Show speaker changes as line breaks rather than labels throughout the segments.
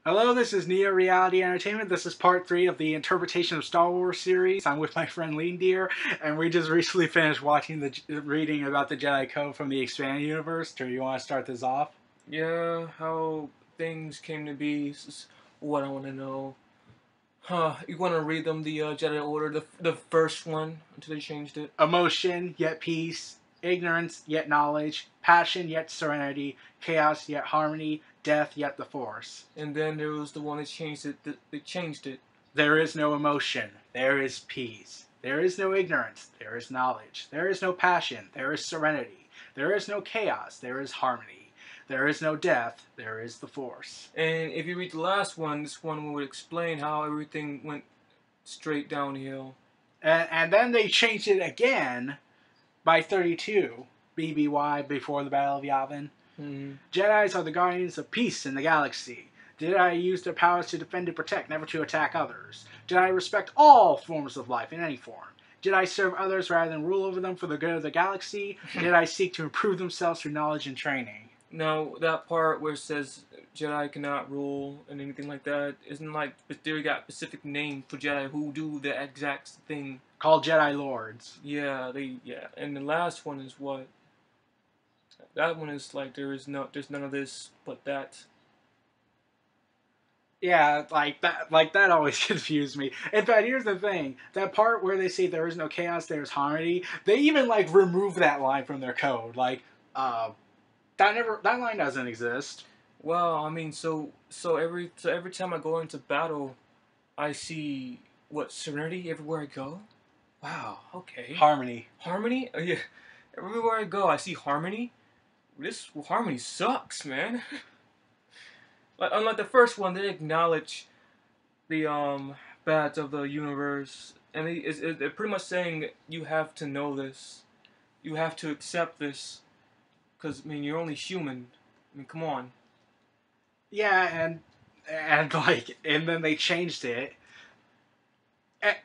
Hello, this is Neo Reality Entertainment. This is part 3 of the Interpretation of Star Wars series. I'm with my friend Lean Deer, and we just recently finished watching reading about the Jedi Code from the Expanded Universe. Do you want to start this off?
Yeah, how things came to be is what I want to know. You want to read them the Jedi Order, the first one until they changed it?
Emotion, yet peace. Ignorance, yet knowledge. Passion, yet serenity. Chaos, yet harmony. Death, yet the Force.
And then there was the one that changed it. They changed it.
There is no emotion. There is peace. There is no ignorance. There is knowledge. There is no passion. There is serenity. There is no chaos. There is harmony. There is no death. There is the Force.
And if you read the last one, this one would explain how everything went straight downhill.
And then they changed it again by 32 BBY, before the Battle of Yavin. Jedis are the guardians of peace in the galaxy. Jedi use their powers to defend and protect, never to attack others. Jedi respect all forms of life in any form. Jedi serve others rather than rule over them for the good of the galaxy. Jedi seek to improve themselves through knowledge and training.
Now, that part where it says Jedi cannot rule and anything like that, isn't like they got a specific name for Jedi who do the exact thing.
Called Jedi Lords.
Yeah, and the last one is what? That one is like there's none of this but that.
Yeah, like that always confused me. In fact, here's the thing. That part where they say there is no chaos, there is harmony, they even like remove that line from their code. Like, that line doesn't exist.
Well, I mean, so every time I go into battle, I see what serenity everywhere I go. Wow. Okay.
Harmony.
Harmony. Yeah. Everywhere I go, I see harmony. This harmony sucks, man. Like, unlike the first one, they acknowledge the bats of the universe, and they're pretty much saying you have to know this, you have to accept this, because I mean you're only human. I mean, come on.
Yeah, and like, and then they changed it.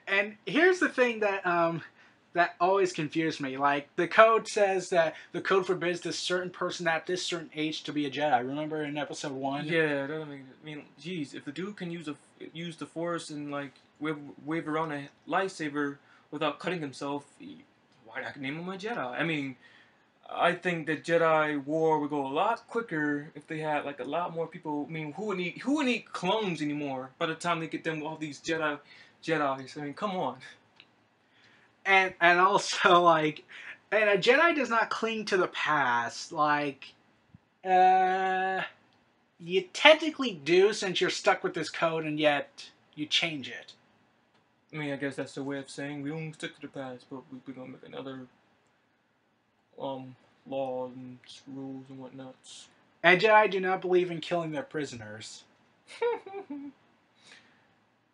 And here's the thing that always confused me. Like, the code says that the code forbids this certain person at this certain age to be a Jedi. Remember in episode 1?
Yeah, I mean, geez, if the dude can use the Force and like wave around a lightsaber without cutting himself, why not name him a Jedi? I mean, I think that Jedi War would go a lot quicker if they had like a lot more people. I mean, who would need clones anymore by the time they get them all these Jedis? I mean, come on.
And also, like, and a Jedi does not cling to the past. Like, you technically do, since you're stuck with this code, and yet you change it.
I mean, I guess that's the way of saying we don't stick to the past, but we're gonna make another laws and rules and whatnot.
And Jedi do not believe in killing their prisoners.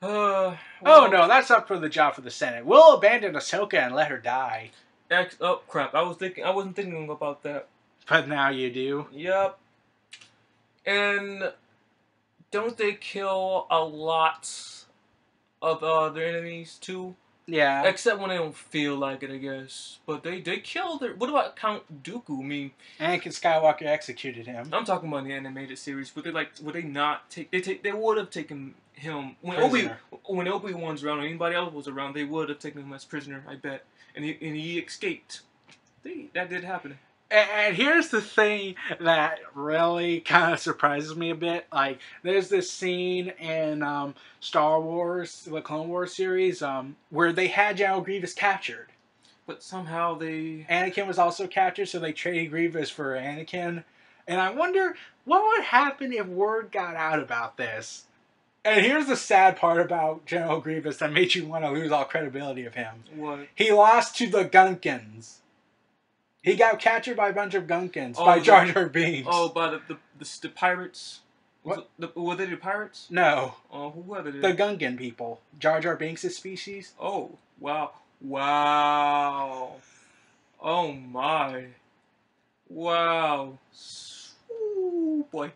Well,
oh no, that's up for the job for the Senate. We'll abandon Ahsoka and let her die.
Oh crap! I wasn't thinking about that.
But now you do.
Yep. And don't they kill a lot of their enemies too?
Yeah.
Except when they don't feel like it, I guess. But they kill their. What about Count Dooku? I mean,
Anakin Skywalker executed him.
I'm talking about the animated series. Would they not take? They would have taken him when Obi-Wan's around or anybody else was around. They would have taken him as prisoner, I bet. And he escaped. That did happen.
And here's the thing that really kind of surprises me a bit. Like, there's this scene in Star Wars, the Clone Wars series, where they had General Grievous captured.
But somehow
Anakin was also captured, so they traded Grievous for Anakin. And I wonder what would happen if word got out about this. And here's the sad part about General Grievous that made you want to lose all credibility of him.
What?
He lost to the Gunkins. He got captured by a bunch of Gunkins by Jar Jar Binks.
Oh, by the pirates?
What?
Were they the pirates?
No.
Oh, who were they?
The Gungan people. Jar Jar Binks' species.
Oh, wow. Wow. Oh, my. Wow. Ooh, boy.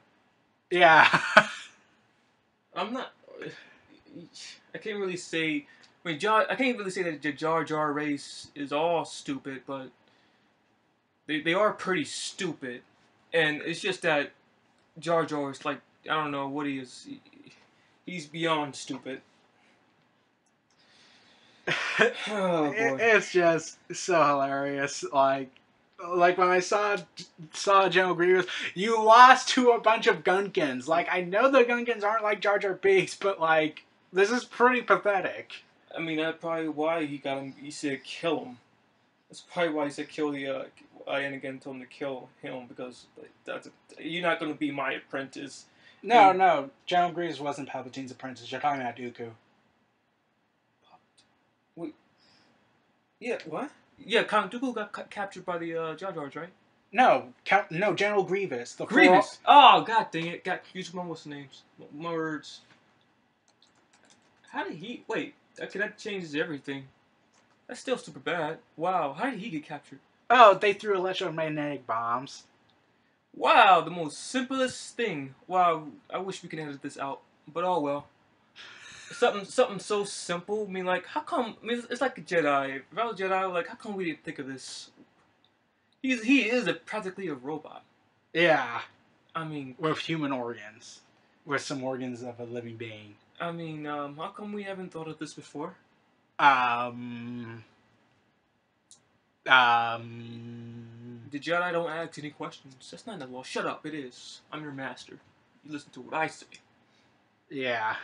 Yeah.
I'm not... I can't really say... I mean, I can't really say that the Jar Jar race is all stupid, but... They are pretty stupid, and it's just that Jar Jar is like, I don't know what he is. He's beyond stupid. Oh boy.
It's just so hilarious. Like when I saw General Grievous, you lost to a bunch of Gunkins. Like, I know the Gunkins aren't like Jar Jar Binks, but like, this is pretty pathetic.
I mean, that's probably why he got him. He said kill him. That's probably why he said kill the. Anakin told him to kill him because like, you're not going to be my apprentice.
No. General Grievous wasn't Palpatine's apprentice. You're talking about Dooku.
Wait. Yeah. What? Yeah, Count Dooku got captured by the Jar Jars, right?
No, General Grievous. The
Grievous. Oh, god dang it! Got confused with my what's the names. My words. How did he? Wait. Okay, that changes everything. That's still super bad. Wow. How did he get captured?
Oh, they threw electromagnetic bombs.
Wow, the most simplest thing. Wow, I wish we could edit this out, but oh well. Something so simple. I mean, like, how come? I mean, it's like a Jedi. If I was a Jedi, like, how come we didn't think of this? He is practically a robot.
Yeah.
I mean,
with human organs, with some organs of a living being.
I mean, how come we haven't thought of this before? The Jedi don't ask any questions. That's not in the law. Shut up. It is. I'm your master. You listen to what I say.
Yeah.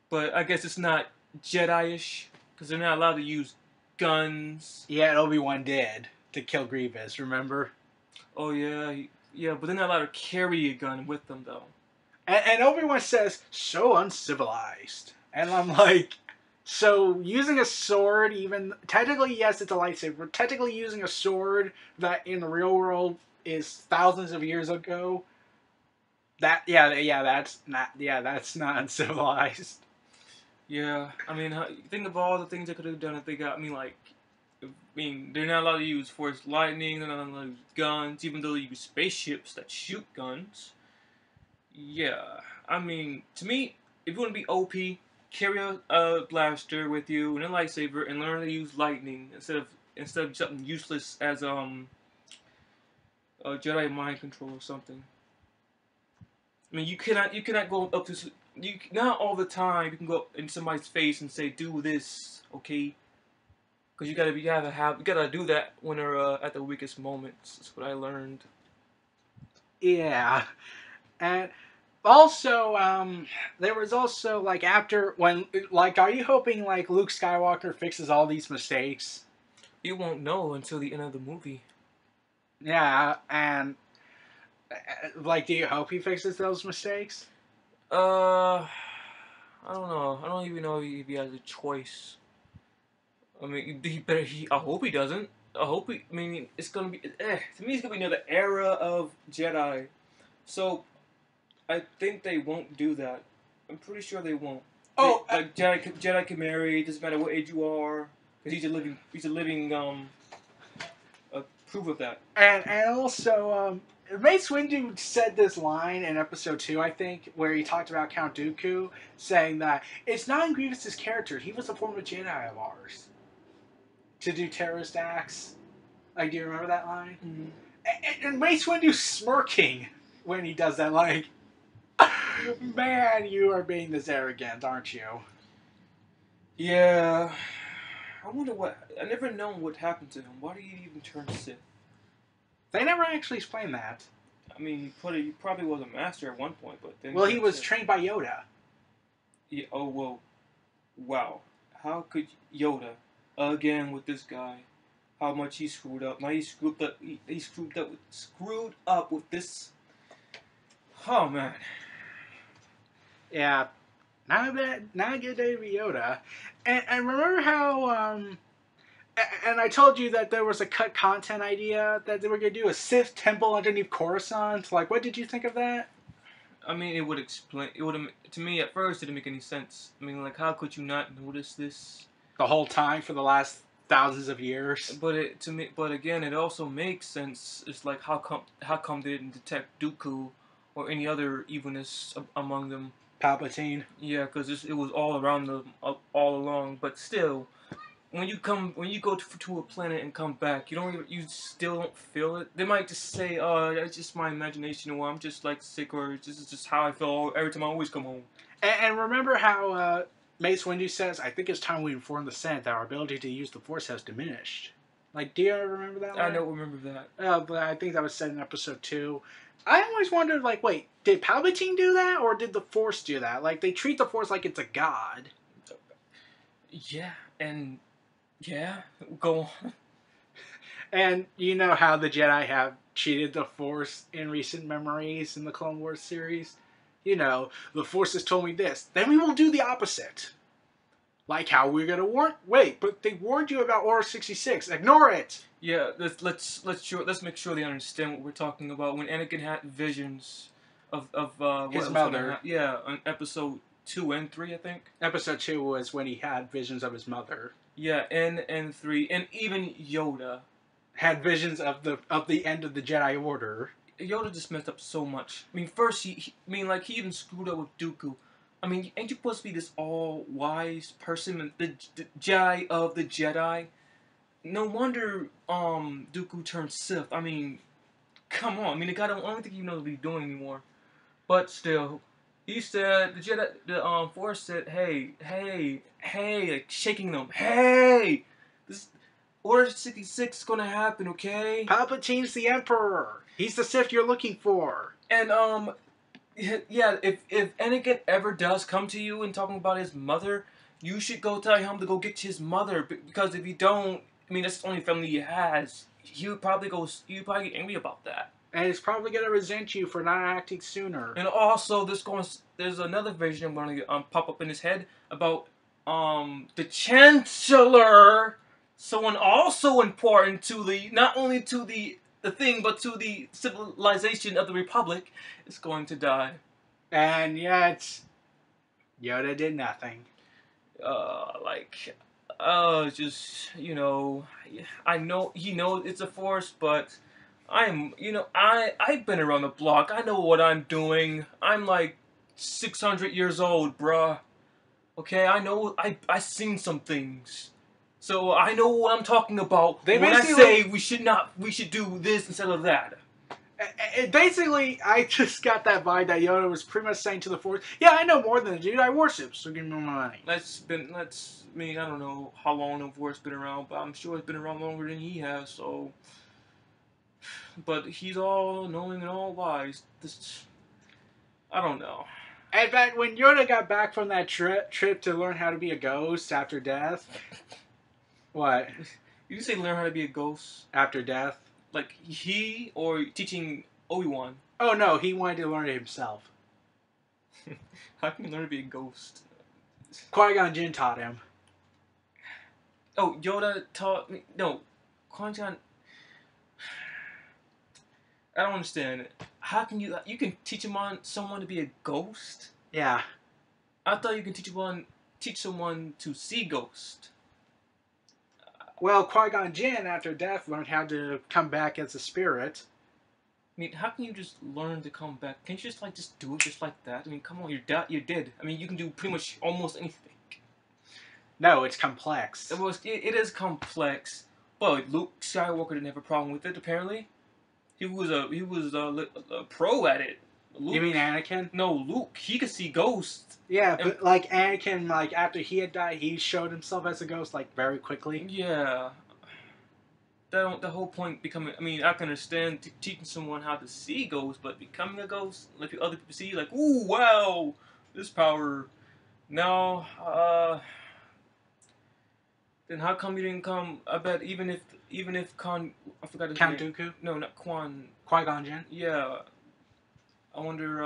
But I guess it's not Jedi-ish because they're not allowed to use guns.
Yeah, Obi-Wan did to kill Grievous. Remember?
Oh yeah, yeah. But they're not allowed to carry a gun with them though.
And Obi-Wan says, "So uncivilized," and I'm like. So, using a sword, even... Technically, yes, it's a lightsaber. But technically, using a sword that in the real world is thousands of years ago... that's not uncivilized.
Yeah, I mean, think of all the things they could have done if they got... they're not allowed to use Force Lightning, they're not allowed to use guns, even though they use spaceships that shoot guns. Yeah, I mean, to me, if you want to be OP... carry a blaster with you and a lightsaber and learn to use lightning instead of something useless as a Jedi mind control or something. I mean, you cannot go up to not all the time. You can go up in somebody's face and say do this, okay? Because you gotta do that when they're at the weakest moments. That's what I learned.
Yeah, and. Also, there was also, like, after, when, like, are you hoping, like, Luke Skywalker fixes all these mistakes?
You won't know until the end of the movie.
Yeah, and, like, do you hope he fixes those mistakes?
I don't know. I don't even know if he has a choice. I mean, I hope he doesn't. It's gonna be, to me, it's gonna be another era of Jedi. So, I think they won't do that. I'm pretty sure they won't.
Oh,
Jedi can marry. It doesn't matter what age you are, because he's a living proof of that.
And also, Mace Windu said this line in episode 2, I think, where he talked about Count Dooku, saying that it's not in Grievous' character. He was a former Jedi of ours to do terrorist acts. Like, do you remember that line?
Mm-hmm.
And Mace Windu's smirking when he does that, like. Man, you are being this arrogant, aren't you?
Yeah. I wonder I never known what happened to him. Why did he even turn Sith?
They never actually explained that.
I mean, he probably was a master at one point, but then...
Well, he was trained by Yoda.
Yeah, oh, well. Wow. How could Yoda, again with this guy, how much he screwed up. Now he screwed up with this... Oh, man.
Yeah, not a good day to be Yoda. And remember how, and I told you that there was a cut content idea that they were going to do a Sith temple underneath Coruscant. Like, what did you think of that?
I mean, to me, at first, it didn't make any sense. I mean, like, how could you not notice this?
The whole time for the last thousands of years.
But again, it also makes sense. It's like, how come they didn't detect Dooku or any other evilness among them?
Palpatine.
Yeah, because it was all around them all along. But still, when you go to a planet and come back, you still don't feel it. They might just say, "Oh, it's just my imagination," or "I'm just like sick," or "This is just how I feel every time I always come home."
And remember how Mace Windu says, "I think it's time we inform the Senate that our ability to use the Force has diminished." Like, do you remember that?
I don't remember that.
But I think that was said in Episode 2. I always wondered, like, wait, did Palpatine do that, or did the Force do that? Like, they treat the Force like it's a god.
Yeah, and yeah, go on.
And you know how the Jedi have cheated the Force in recent memories in the Clone Wars series? You know, the Force has told me this, then we will do the opposite. Like how we're gonna warn. Wait, but they warned you about Order 66. Ignore it.
Yeah, let's make sure they understand what we're talking about. When Anakin had visions of
his mother.
Yeah, on Episode 2 and 3, I think.
Episode 2 was when he had visions of his mother.
Yeah, and 3, and even Yoda
had visions of the end of the Jedi Order.
Yoda just messed up so much. I mean, first he even screwed up with Dooku. I mean, ain't you supposed to be this all-wise person, the Jedi of the Jedi? No wonder Dooku turned Sith. I mean, come on. I mean, the guy I don't think he knows what he's doing anymore. But still, he said the Force said, hey, like shaking them. Hey, this Order 66 is gonna happen, okay?
Palpatine's the Emperor. He's the Sith you're looking for.
And yeah, if Anakin ever does come to you and talking about his mother, you should go tell him to go get his mother, because if you don't, I mean, that's the only family he has. He would probably get angry about that.
And he's probably gonna resent you for not acting sooner.
And also, there's another vision going to pop up in his head about the Chancellor, someone also important to not only to the thing, but to the civilization of the Republic, is going to die.
And yet, Yoda did nothing.
Just, you know, I know he knows it's a Force, but I've been around the block. I know what I'm doing. I'm like 600 years old, bruh. Okay, I know, I've seen some things. So I know what I'm talking about when I say we should do this instead of that.
Basically, I just got that vibe that Yoda was pretty much saying to the Force, yeah, I know more than the Jedi worship, so give me my money.
I mean, I don't know how long the Force been around, but I'm sure it's been around longer than he has, so. But he's all knowing and all wise. I don't know.
In fact, when Yoda got back from that trip to learn how to be a ghost after death. What?
You say learn how to be a ghost?
After death?
Like he or teaching Obi-Wan?
Oh no, he wanted to learn it himself.
How can you learn to be a ghost?
Qui-Gon Jinn taught him.
Oh, Yoda taught me. No, Qui-Gon. I don't understand. How can you can teach someone to be a ghost?
Yeah.
I thought you can teach someone to see ghosts.
Well, Qui-Gon Jinn, after death, learned how to come back as a spirit.
I mean, how can you just learn to come back? Can't you just do it just like that? I mean, come on, you're dead. I mean, you can do pretty much almost anything.
No, it's complex.
It is complex, but Luke Skywalker didn't have a problem with it. Apparently, he was a pro at it. Luke,
you mean Anakin?
No, Luke. He could see ghosts.
Yeah, but like Anakin, like after he had died, he showed himself as a ghost like very quickly.
Yeah. The whole point becoming. I mean, I can understand teaching someone how to see ghosts, but becoming a ghost, like other people see, like, ooh, wow, this power. No. Then how come you didn't come? I bet even if I forgot his
Count
name.
Dooku?
No, not Quan.
Qui-Gon Jinn?
Yeah. I wonder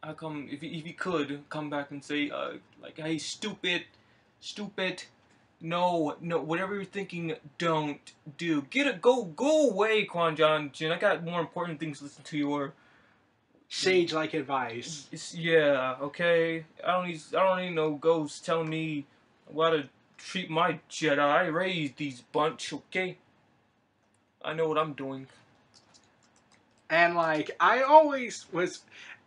how come if he could come back and say like, hey, stupid, no, whatever you're thinking, don't do. Go away, Qui-Gon Jinn. I got more important things to listen to your
sage-like advice.
Yeah, okay. I don't need no ghosts telling me how to treat my Jedi. I raised these bunch, okay? I know what I'm doing.
And like I always was,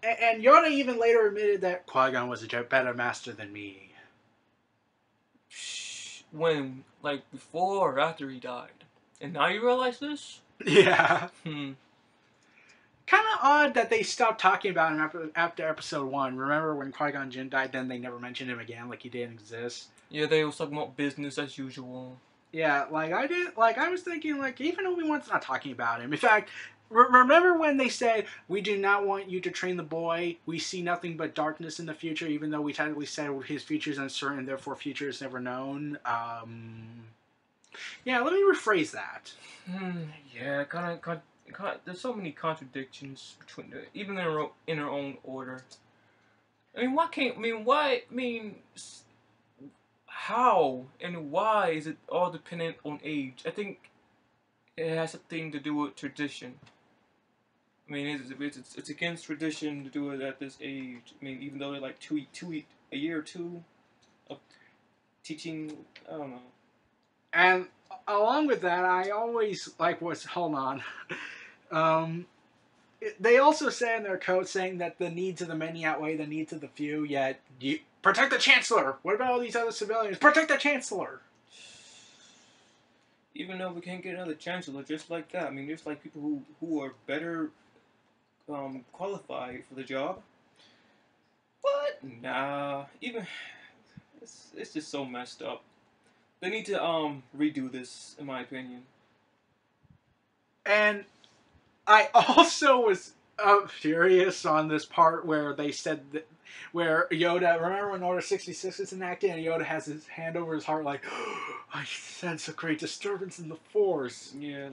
and Yoda even later admitted that Qui-Gon was a better master than me.
when, like, before or after he died. And now you realize this?
Yeah.
Hmm.
Kind of odd that they stopped talking about him after episode 1. Remember when Qui-Gon Jinn died, then they never mentioned him again, like he didn't exist?
Yeah, they was talking about business as usual.
Yeah, I was thinking, like, even Obi-Wan's not talking about him. In fact, remember when they said, we do not want you to train the boy, we see nothing but darkness in the future, even though we technically said his future is uncertain, therefore future is never known? Yeah, let me rephrase that.
Yeah, there's so many contradictions between even in their own order. I mean, how and why is it all dependent on age? I think it has something to do with tradition. I mean, it's against tradition to do it at this age. I mean, even though they're like a year or two of teaching, I don't know.
And along with that, I always hold on. They also say in their code saying that the needs of the many outweigh the needs of the few, yet you protect the Chancellor. What about all these other civilians? Protect the Chancellor.
Even though we can't get another Chancellor just like that, I mean, there's like people who are better qualified for the job. But nah, even it's just so messed up. They need to redo this, in my opinion.
And I also was furious on this part where they said that, where Yoda, remember when Order 66 is enacted and Yoda has his hand over his heart like, oh, I sense a great disturbance in the Force.
Yeah,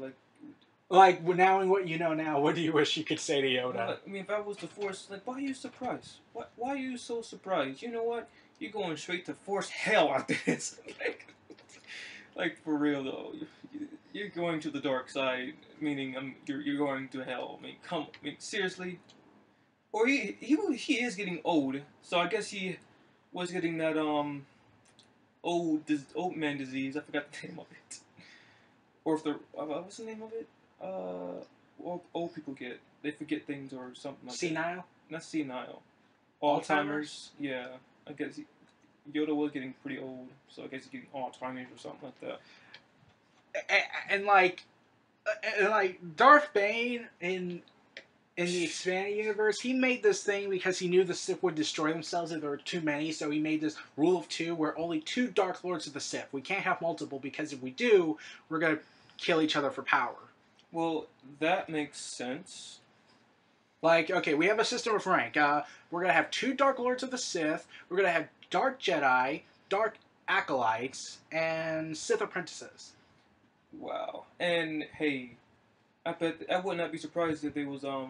like now what you know now, what do you wish you could say to Yoda?
Well, I mean, if I was the Force, like, why are you surprised? Why are you so surprised? You know what? You're going straight to Force hell after this. like for real though. You're going to the dark side, meaning you're going to hell. I mean, seriously. Or he is getting old, so I guess he was getting that old man disease. I forgot the name of it. Or if the what's the name of it? Old people get, they forget things or something like
senile?
That. Not senile. Alzheimer's. Yeah, I guess Yoda was getting pretty old, so I guess he's getting Alzheimer's or something like that.
And like Darth Bane in the expanded universe, he made this thing because he knew the Sith would destroy themselves if there were too many, so he made this rule of 2 where only 2 Dark Lords of the Sith. We can't have multiple because if we do, we're going to kill each other for power.
Well, that makes sense.
Like, okay, we have a system of rank. We're going to have 2 Dark Lords of the Sith, we're going to have Dark Jedi, Dark Acolytes, and Sith Apprentices.
Wow. And, hey, I would not be surprised if there was a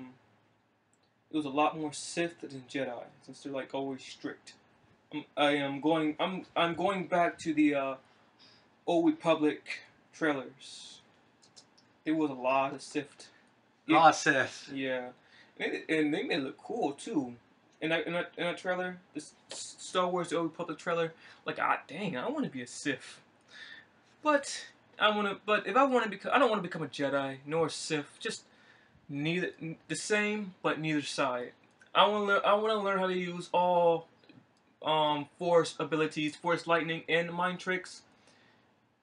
lot more Sith than Jedi, since they're like always strict. I'm going back to the Old Republic trailers. There was a lot of Sith.
A lot of Sith.
Yeah, and they made it look cool too. In that trailer, this Star Wars The Old Republic trailer, like, dang, I want to be a Sith. But if I want to become, I don't want to become a Jedi nor a Sith. Just neither, the same, but neither side. I want to learn how to use all Force abilities, Force lightning, and mind tricks.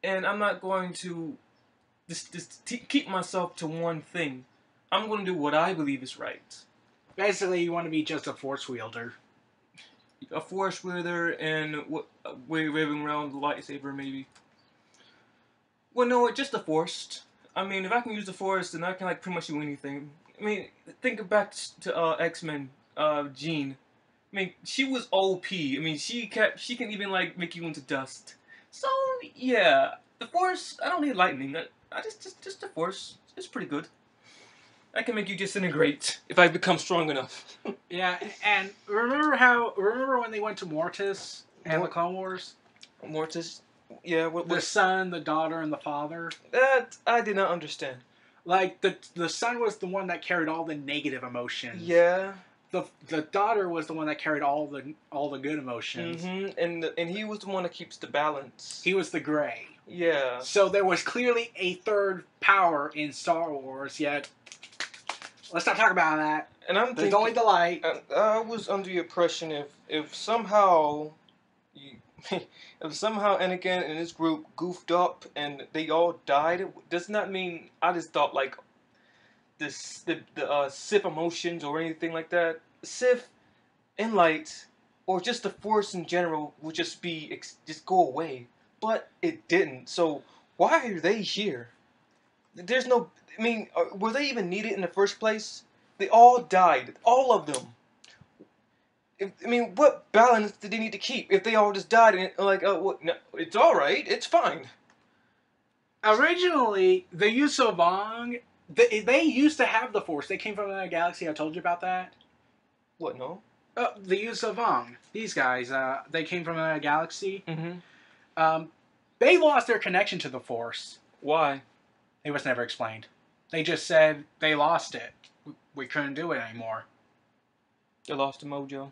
And I'm not going to just keep myself to one thing. I'm going to do what I believe is right.
Basically, you want to be just a Force wielder.
A Force wielder and waving around the lightsaber, maybe. Well, no, just the Force. I mean, if I can use the Force, then I can like pretty much do anything. I mean, think back to X-Men, Jean. I mean, she was OP. I mean, she can even like make you into dust. So yeah, the Force. I don't need lightning. I just the Force. It's pretty good. I can make you disintegrate if I become strong enough.
Yeah, and remember when they went to Mortis and the Clone Wars?
Mortis. Yeah,
the son, the daughter, and the father.
That I did not understand.
Like the son was the one that carried all the negative emotions.
Yeah.
The daughter was the one that carried all the good emotions.
Mm-hmm. And he was the one that keeps the balance.
He was the gray.
Yeah.
So there was clearly a third power in Star Wars. Yet, let's not talk about that.
And
there's only the light.
I was under the impression if somehow if somehow Anakin and his group goofed up and they all died, doesn't that mean I just thought like the Sith emotions or anything like that? Sith and light, or just the Force in general, would just just go away. But it didn't. So why are they here? There's no. I mean, were they even needed in the first place? They all died, all of them. I mean, what balance did they need to keep if they all just died and like, what? No, it's all right, it's fine.
Originally, the Yusovong, they used to have the Force. They came from another galaxy. I told you about that.
What? No.
The Yusovong. These guys, they came from another galaxy.
Mm-hmm.
They lost their connection to the Force.
Why?
It was never explained. They just said they lost it. We couldn't do it anymore.
They lost the mojo.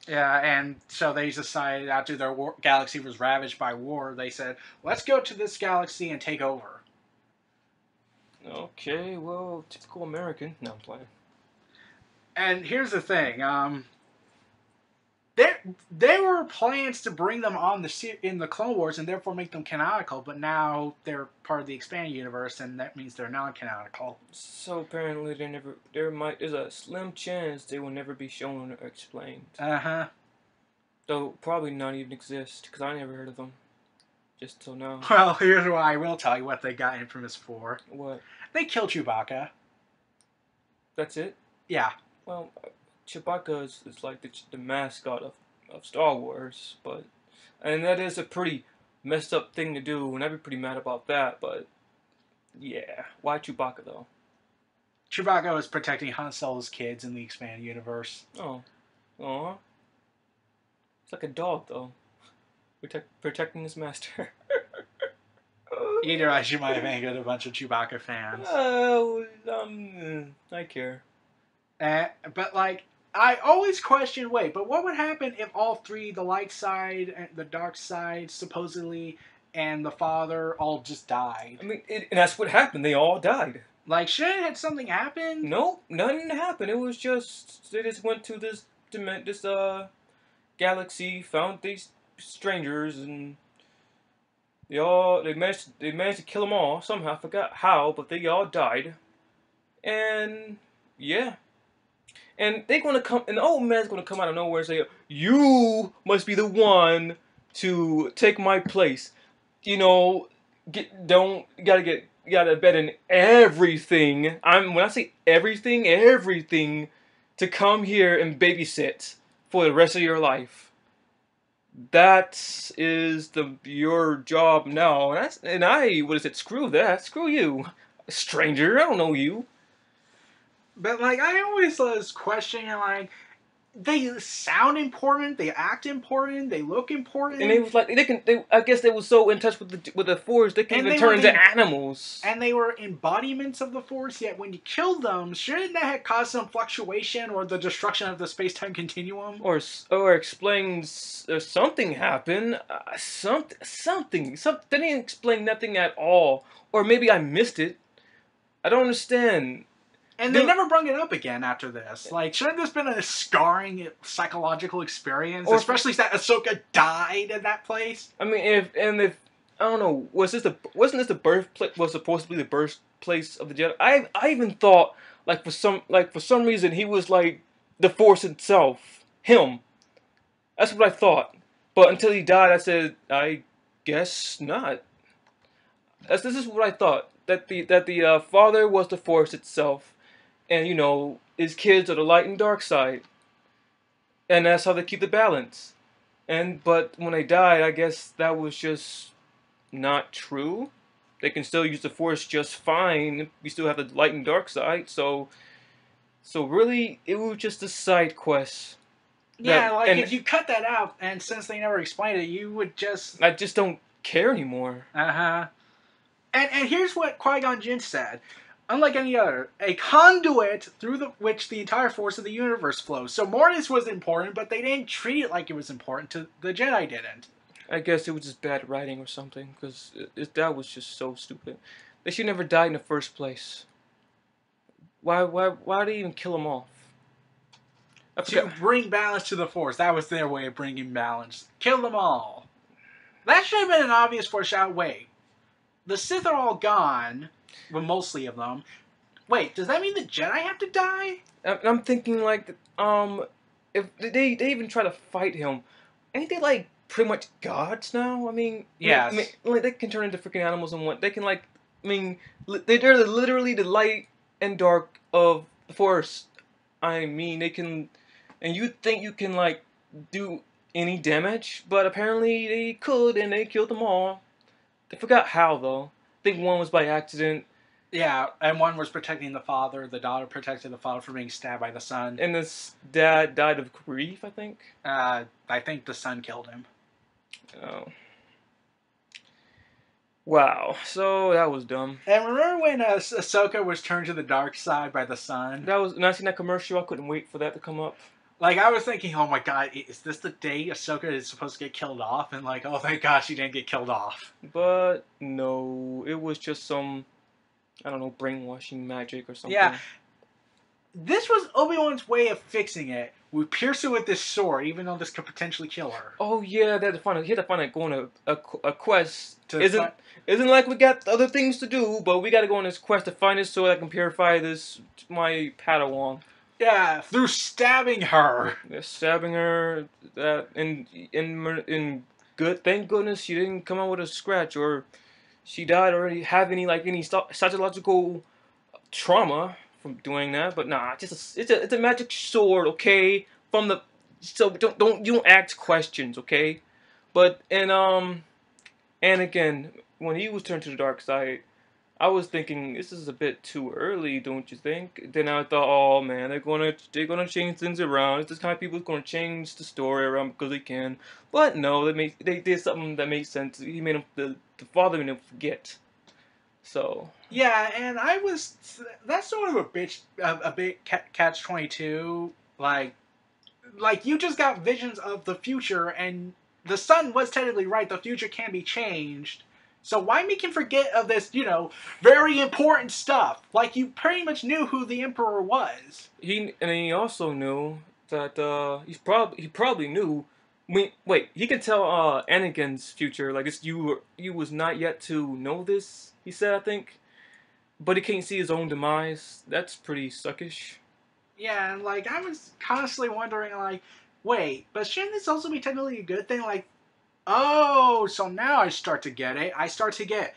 Yeah, and so they decided after their galaxy was ravaged by war, they said, let's go to this galaxy and take over.
Okay, well, typical American. No, I'm playing.
And here's the thing, there were plans to bring them on in the Clone Wars and therefore make them canonical, but now they're part of the expanded universe, and that means they're non-canonical.
So apparently there's a slim chance they will never be shown or explained.
Uh-huh.
They'll probably not even exist, because I never heard of them. Just till now.
Well, here's why I will tell you what they got infamous for.
What?
They killed Chewbacca.
That's it?
Yeah.
Well, Chewbacca is like the mascot of Star Wars, and that is a pretty messed up thing to do, and I'd be pretty mad about that, but yeah. Why Chewbacca, though?
Chewbacca was protecting Han Solo's kids in the expanded universe.
Oh. Aw. It's like a dog, though. Protecting his master.
Either way, you might have angered a bunch of Chewbacca fans.
I care.
But, like, I always question, wait, but what would happen if all three, the light side, and the dark side, supposedly, and the father all just died?
I mean, and that's what happened. They all died.
Like, shouldn't something happen?
Nope, nothing happened. It was just, they just went to this galaxy, found these strangers, and they managed to kill them all somehow. I forgot how, but they all died. And, yeah. And they're gonna come, and the old man's gonna come out of nowhere and say, "You must be the one to take my place." You know, you gotta bet in everything. When I say everything, to come here and babysit for the rest of your life. That is your job now. And I would have said, screw that, screw you, stranger. I don't know you.
But, like, I always was questioning, like, they sound important, they act important, they look important.
And they was like, I guess they were so in touch with the Force, they can even turn into animals.
And they were embodiments of the Force, yet when you killed them, shouldn't that have caused some fluctuation or the destruction of the space-time continuum?
Or explains something happened. Something. They didn't explain nothing at all. Or maybe I missed it. I don't understand.
And they never brought it up again after this. Like, shouldn't this been a scarring psychological experience? Or especially that Ahsoka died in that place?
I mean, if I don't know, wasn't this the birthplace? Was supposed to be the birthplace of the Jedi? I even thought for some reason he was like the Force itself, him. That's what I thought. But until he died, I said, I guess not. This is what I thought, that the father was the Force itself. And, you know, his kids are the light and dark side. And that's how they keep the balance. But when they died, I guess that was just not true. They can still use the Force just fine. We still have the light and dark side. So really, it was just a side quest.
Yeah, if you cut that out, and since they never explained it, you would just...
I just don't care anymore.
Uh-huh. And here's what Qui-Gon Jinn said. Unlike any other, a conduit through which the entire force of the universe flows. So Mortis was important, but they didn't treat it like it was important. The Jedi didn't.
I guess it was just bad writing or something, because that was just so stupid. They should never die in the first place. Why did they even kill them off?
To bring balance to the force. That was their way of bringing balance. Kill them all. That should have been an obvious foreshadow. Wait, the Sith are all gone, well, mostly of them. Wait, does that mean the Jedi have to die?
I'm thinking like, if they even try to fight him, ain't they like pretty much gods now?
Yes.
Like they can turn into freaking animals and what they can like. They're literally the light and dark of the Force. They can, and you think you can like do any damage, but apparently they could, and they killed them all. I forgot how though. I think one was by accident.
Yeah, and one was protecting the father. The daughter protected the father from being stabbed by the son.
And this dad died of grief, I think.
I think the son killed him.
Oh. Wow. So that was dumb.
And remember when Ahsoka was turned to the dark side by the sun?
When I seen that commercial, I couldn't wait for that to come up.
Like, I was thinking, oh my god, is this the day Ahsoka is supposed to get killed off? And like, oh thank god she didn't get killed off.
But no, it was just some, I don't know, brainwashing magic or something.
Yeah. This was Obi-Wan's way of fixing it. We pierce her with this sword, even though this could potentially kill her.
Oh yeah, he had to find it going a quest. Isn't like we got other things to do, but we got to go on this quest to find this sword that can purify my Padawan.
Yeah, through stabbing her.
They're stabbing her. In good. Thank goodness she didn't come out with a scratch, or she died already. Have any psychological trauma from doing that? But nah, it's a magic sword, okay? So you don't ask questions, okay? But Anakin, when he was turned to the dark side, I was thinking this is a bit too early, don't you think? Then I thought, oh man, they're gonna change things around. It's this kind of people who's gonna change the story around because they can. But no, they did something that made sense. He made him the father made him forget. So
yeah, and that's sort of a bit catch-22. Like you just got visions of the future, and the son was technically right. The future can be changed. So why make him forget of this, very important stuff? Like, you pretty much knew who the Emperor was.
He also knew that he probably knew. He can tell Anakin's future. Like you was not yet to know this. He said, I think, but he can't see his own demise. That's pretty suckish.
Yeah, and like I was constantly wondering, like, wait, but shouldn't this also be technically a good thing? Like, oh, so now I start to get it. I start to get,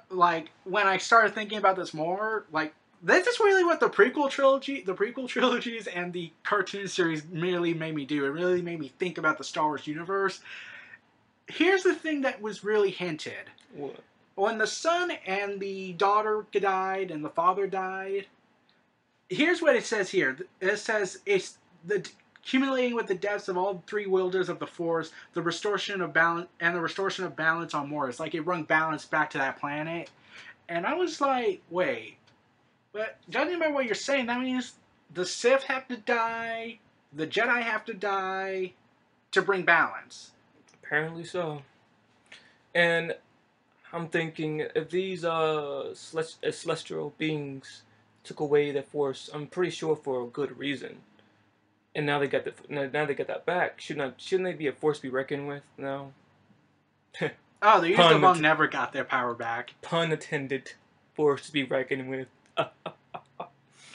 like, when I started thinking about this more, like, this is really what the prequel trilogies and the cartoon series really made me do. It really made me think about the Star Wars universe. Here's the thing that was really hinted.
What?
When the son and the daughter died and the father died, here's what it says here. It says it's the accumulating with the deaths of all three wielders of the Force, the restoration of balance on Morris. Like, it rung balance back to that planet. And I was like, wait, but judging by what you're saying, that means the Sith have to die, the Jedi have to die to bring balance.
Apparently so. And I'm thinking, if these celestial beings took away the Force, I'm pretty sure for a good reason. And now they got that back. Shouldn't they be a force to be reckoned with now?
Oh, the Yuuzhan never got their power back.
Pun intended. Force to be reckoned with.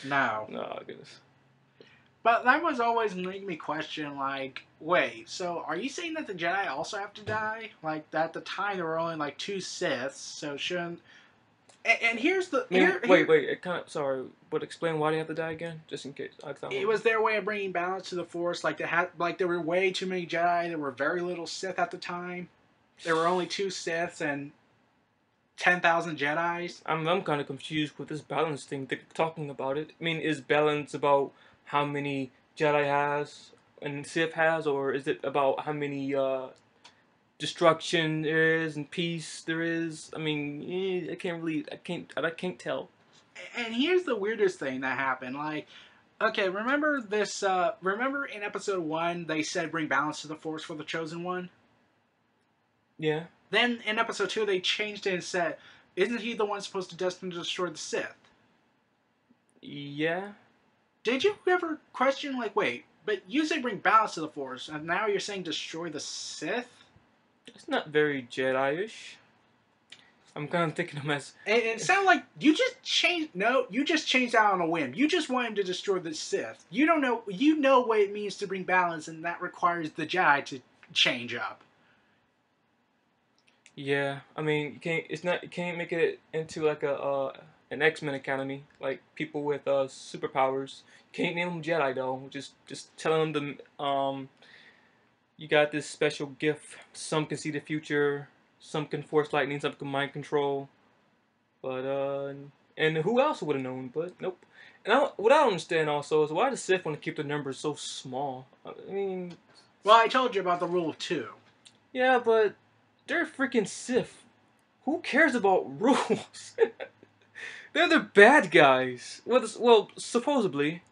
No.
No, goodness.
But that was always making me question, like, wait, so are you saying that the Jedi also have to die? Like, at the time there were only like 2 Siths, so shouldn't... And here's the...
Wait, sorry, but explain why they have to die again, just in case.
It was their way of bringing balance to the Force. Like, there were way too many Jedi, there were very little Sith at the time. There were only 2 Siths and 10,000 Jedis.
I'm kind of confused with this balance thing. They're talking about it. I mean, is balance about how many Jedi has and Sith has, or is it about how many destruction there is and peace there is? I mean, I can't tell.
And here's the weirdest thing that happened. Like, okay, remember this? Remember in episode 1 they said bring balance to the Force for the Chosen One.
Yeah.
Then in episode 2 they changed it and said, isn't he the one supposed to destined to destroy the Sith?
Yeah.
Did you ever question, like, wait, but you say bring balance to the Force, and now you're saying destroy the Sith?
It's not very Jedi-ish. I'm kind of thinking of him as...
It sounded like you just changed. No, you just changed out on a whim. You just want him to destroy the Sith. You don't know. You know what it means to bring balance, and that requires the Jedi to change up.
Yeah, I mean, you can't. It's not. You can't make it into like an X-Men Academy, like people with superpowers. You can't name them Jedi though. Just telling them you got this special gift. Some can see the future. Some can force lightning. Some can mind control. But and who else would have known? But nope. And what I don't understand also is why the Sith want to keep the numbers so small. I mean,
well, I told you about the rule of 2.
Yeah, but they're freaking Sith. Who cares about rules? They're the bad guys. Well, supposedly.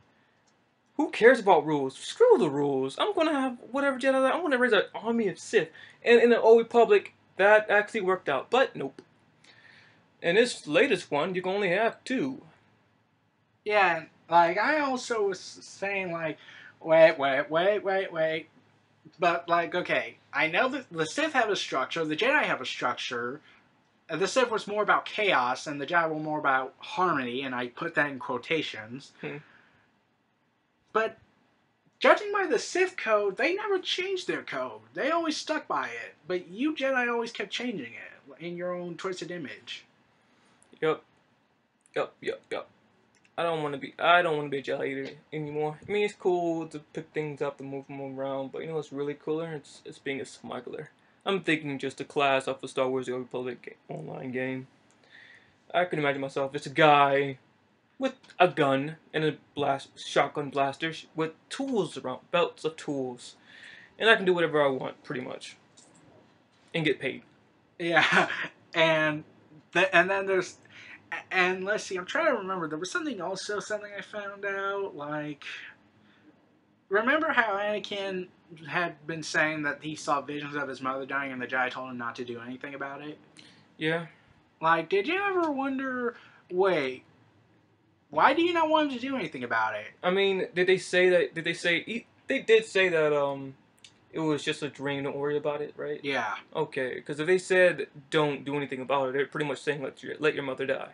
Who cares about rules? Screw the rules. I'm gonna have whatever Jedi. I'm gonna raise an army of Sith. And in the Old Republic, that actually worked out. But nope. In this latest one, you can only have 2.
Yeah, like I also was saying, like, wait. But like, okay, I know that the Sith have a structure, the Jedi have a structure. The Sith was more about chaos, and the Jedi were more about harmony, and I put that in quotations. But judging by the Sith code, they never changed their code. They always stuck by it. But you Jedi always kept changing it in your own twisted image.
Yup. I don't want to be a Jedi anymore. I mean, it's cool to pick things up and move them around, but you know what's really cooler? It's being a smuggler. I'm thinking just a class off the Star Wars The Old Republic online game. I can imagine myself as a guy with a gun and a shotgun blaster with tools around, belts of tools, and I can do whatever I want, pretty much, and get paid.
Yeah, and then there's. And let's see, I'm trying to remember. There was something I found out. Like, remember how Anakin had been saying that he saw visions of his mother dying and the Jedi told him not to do anything about it?
Yeah.
Like, did you ever wonder, wait, why do you not want him to do anything about it?
I mean, did they say that? They did say that, it was just a dream, don't worry about it, right?
Yeah.
Okay, because if they said don't do anything about it, they're pretty much saying let your mother die.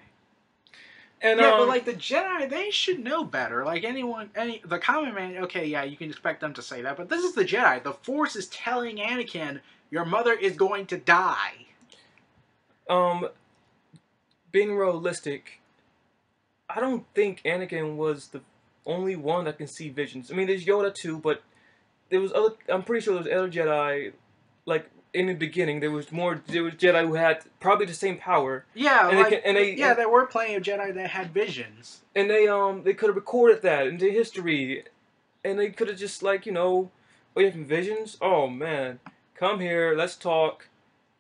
And,
yeah, but like the Jedi, they should know better. Like the common man, okay, yeah, you can expect them to say that, but this is the Jedi. The Force is telling Anakin, your mother is going to die.
Being realistic, I don't think Anakin was the only one that can see visions. I mean, there's Yoda too, but there was other. I'm pretty sure there was other Jedi. Like in the beginning, there was Jedi who had probably the same power.
Yeah, and there were plenty of Jedi that had visions.
And they could have recorded that into history, and they could have just like oh, you have visions? Oh man, come here, let's talk.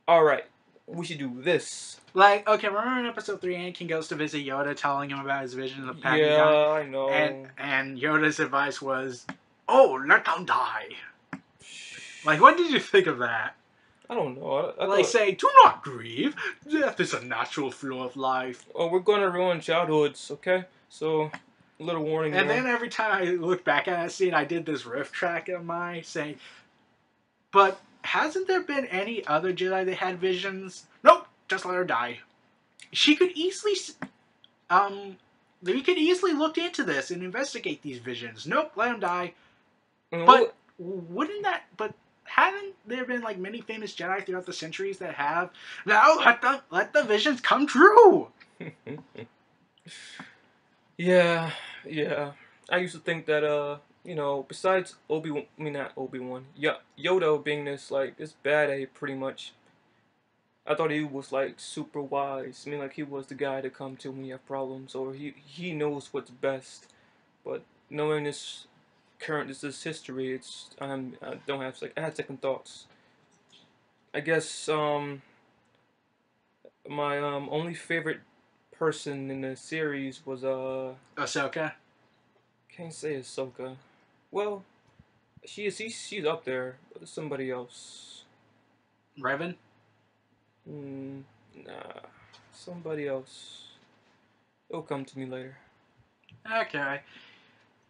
All right, we should do this.
Like, okay, remember in episode 3, Anakin goes to visit Yoda, telling him about his vision of Padme?
Yeah, I know.
And Yoda's advice was, "Oh, let them die." Like, what did you think of that?
I don't know.
I say, do not grieve. Death is a natural flow of life.
Oh, we're gonna ruin childhoods, okay? So, a little warning.
And then every time I look back at that scene, I did this riff track of mine saying, but hasn't there been any other Jedi that had visions? Nope, just let her die. She could easily, we could easily look into this and investigate these visions. Nope, let them die. But haven't there been like many famous Jedi throughout the centuries that have? Now let the visions come true.
Yeah. I used to think that besides Yoda being this bad ape pretty much. I thought he was like super wise. I mean, like he was the guy to come to when you have problems, or he knows what's best. But knowing this history, I don't have I had second thoughts. I guess my only favorite person in the series was
Ahsoka.
Can't say Ahsoka. Well, she's up there, but there's somebody else.
Revan?
Nah, somebody else. It'll come to me later.
Okay.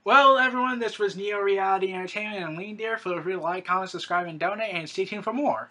Well, everyone, this was Neo Reality Entertainment and Lean Deer. Feel free to like, comment, subscribe, and donate, and stay tuned for more.